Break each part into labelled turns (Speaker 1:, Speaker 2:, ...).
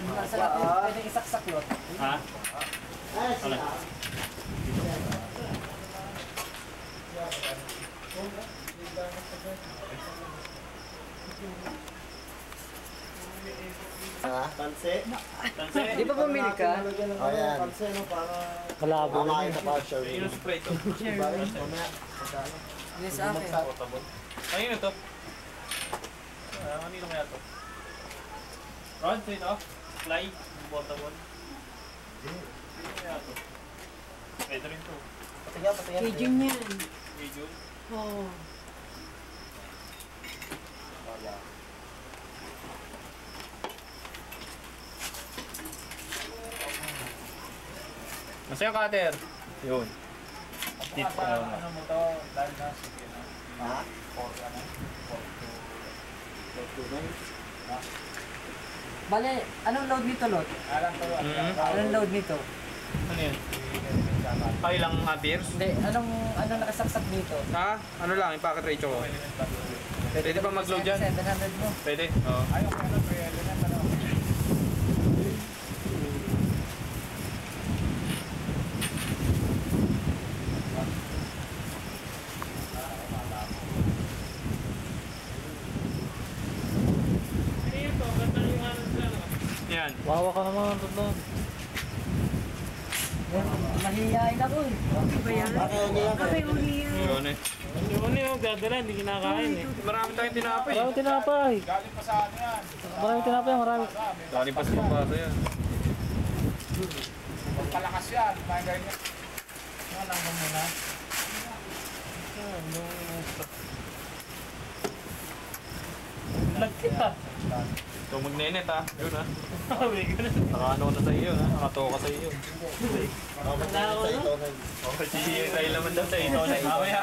Speaker 1: Sa lahat, pwede isaksak lot.
Speaker 2: Ha? Ano?
Speaker 3: Tanse?
Speaker 2: Tanse?
Speaker 1: Di ba bumili ka?
Speaker 3: Ayan. Tanse, no? Para...
Speaker 4: Malabo na
Speaker 3: makakita pa siya.
Speaker 2: Yung spray to.
Speaker 3: Mamaya, magkano?
Speaker 1: Hindi sa akin.
Speaker 2: Portable. Ayun ito. Kanino kaya to? Rod, ito? Fly? Portable? Kanino kaya to? Pwede rin to.
Speaker 3: Patiga.
Speaker 5: Medium yan.
Speaker 2: Medium?
Speaker 5: Oo.
Speaker 2: Masaya cutter. Yun.
Speaker 6: Dito ano mo to, dahil na sige na.
Speaker 3: Ha?
Speaker 6: Or ano?
Speaker 1: Bale, anong load nito, lot?
Speaker 6: Alam ko,
Speaker 1: Anong load nito?
Speaker 2: Ano yun? Ilang amperes?
Speaker 1: Hindi, anong nakasaksak dito?
Speaker 2: Ha? Ano lang, yung packet ratio ko. Pwede pa mag-load dyan?
Speaker 1: 700 mo.
Speaker 2: Pwede? Oo.
Speaker 6: ayaw ko na, pwede na ano.
Speaker 2: Yan.
Speaker 4: Wawa ka naman, Rodon.
Speaker 1: Mahihiyain ako eh.
Speaker 5: Okay ba yan? Okay, uli yan.
Speaker 2: Yun eh.
Speaker 4: Ano yung dadala, hindi kinakain eh.
Speaker 2: Marami tayong tinapay.
Speaker 4: Marami tinapay.
Speaker 6: Galing pa sa ano yan.
Speaker 4: Marami tinapay, marami.
Speaker 2: Galing pa sa pambasa yan.
Speaker 6: Pagpalakas yan, mga ganyan. Ano lang mo muna?
Speaker 4: Lagkit ah.
Speaker 2: Ito magnenet ha. Yun ha. Nakaano na sa iyo ha. Nakatoka sa iyo. Okay, si Ray naman daw sa ito na mamaya.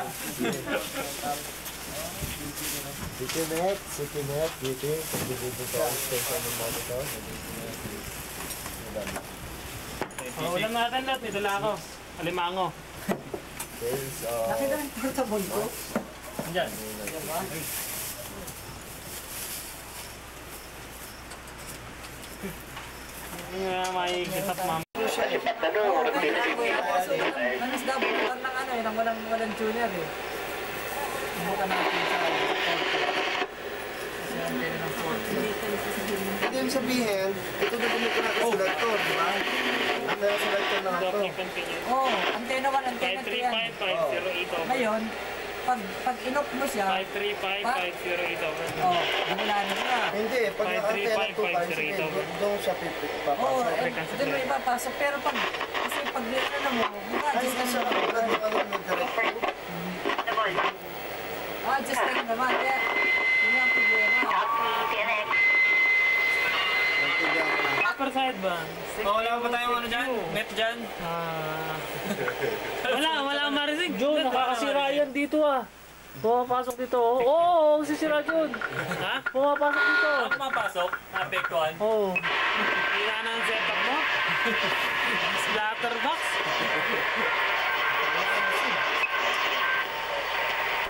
Speaker 3: Citynet, dito. Pag-dito ko ang station ng monitor.
Speaker 4: Ulam natin lahat, may dala ako. Alimango.
Speaker 3: Sales,
Speaker 1: Nakita ng portable ko.
Speaker 2: Diyan.
Speaker 4: May kitap ma'am.
Speaker 1: Manis daw, bukan ng ano eh, nang walang junior eh. Bukan natin sa kasi ang pwede ng 40.
Speaker 3: Hindi yung sabihin, ito na ganito na selector, di ba? Ang selector na ito.
Speaker 1: Oo, antena 1, antena 2 yan.
Speaker 4: 535-508
Speaker 1: Ngayon, pag inop mo siya,
Speaker 4: 535-508 over.
Speaker 1: ginulaan mo na.
Speaker 3: Hindi, pag ang antena 2 pa, sige, doon siya
Speaker 1: Oo,
Speaker 3: papasok.
Speaker 1: doon mo ipapasok. Pero kasi pag ano mo,
Speaker 3: Ay,
Speaker 1: adjust
Speaker 3: kasi
Speaker 1: ka
Speaker 3: siya,
Speaker 1: naman.
Speaker 3: ano mo direct.
Speaker 1: Adjust ka naman. Kaya, yun yung problema.
Speaker 4: Upper side ba?
Speaker 2: Wala pa tayong ano dyan? Net dyan?
Speaker 4: Wala marinig. John, nakakasira yan dito ah. Pumapasok dito. Oo, sisira John. Ha? Pumapasok dito.
Speaker 2: Ano mapasok? Apektuhan?
Speaker 4: Oo. Hila na ang setup mo? Splatterbox?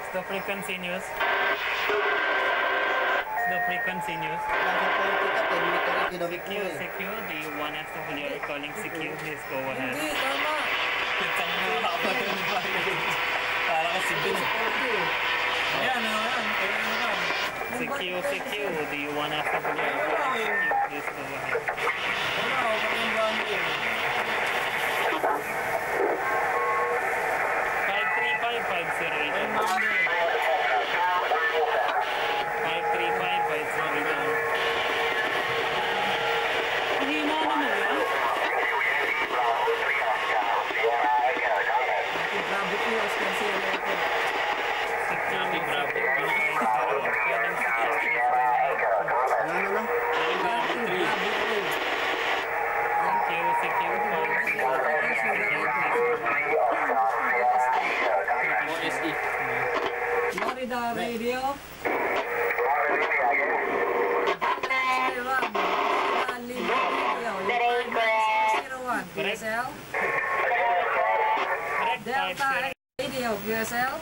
Speaker 4: Stop continuous. Secure, do you want us to clear calling secure? Please go ahead.
Speaker 1: Hindi, tama.
Speaker 2: Pintang mo nakapatay ni Mario. Para kasi din. Ayan, ayan.
Speaker 4: Secure, do you want us to clear calling secure? Please go ahead.
Speaker 2: Wala, ako pa yung boundary.
Speaker 4: 535-508. 535-508. Hina naman yun.
Speaker 1: Grabe ko yung expensive ito.
Speaker 4: Security Bravo.
Speaker 3: Ano na?
Speaker 1: Florida Radio. QSL. Delta Radio QSL.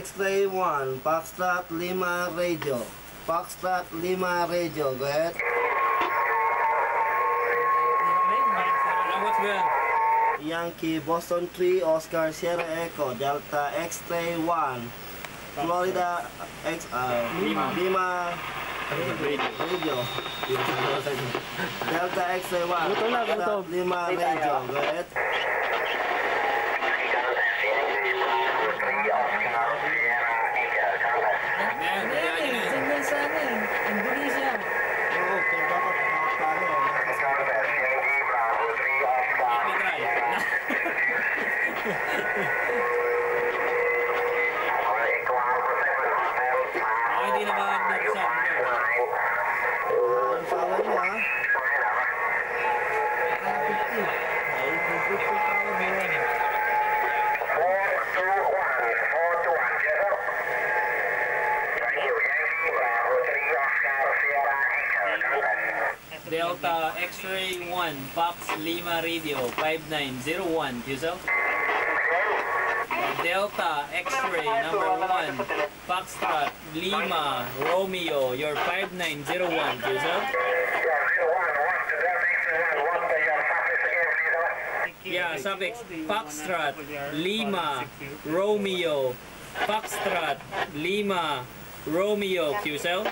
Speaker 3: X-ray 1, Foxtrot Lima Radio. Foxtrot Lima Radio, go ahead.
Speaker 2: What's good?
Speaker 3: Yankee Boston 3, Oscar Sierra Echo, Delta X-ray 1, Florida Lima Radio. Delta X-ray 1,
Speaker 4: Gutom na, gutom.
Speaker 3: Foxtrot Lima Radio, go ahead.
Speaker 2: Man,
Speaker 1: Signal sa ano eh. Indonesia.
Speaker 3: Oo, pero dapat tayo.
Speaker 2: let me try. Hindi na makakabuksan.
Speaker 3: Ang power mo ha. Ay, 50 power mo yan.
Speaker 2: Delta X-ray 1, Fox Lima Radio, 5901, QSL. Delta X-ray number 1, Foxtrot Lima Romeo, your 5901, QSL. Yeah, suffix Foxtrot Lima Romeo, Foxtrot Lima Romeo, QSL.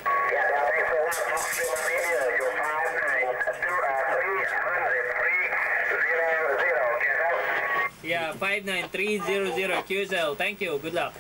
Speaker 2: Yeah, 59300 QSL. Thank you. Good luck.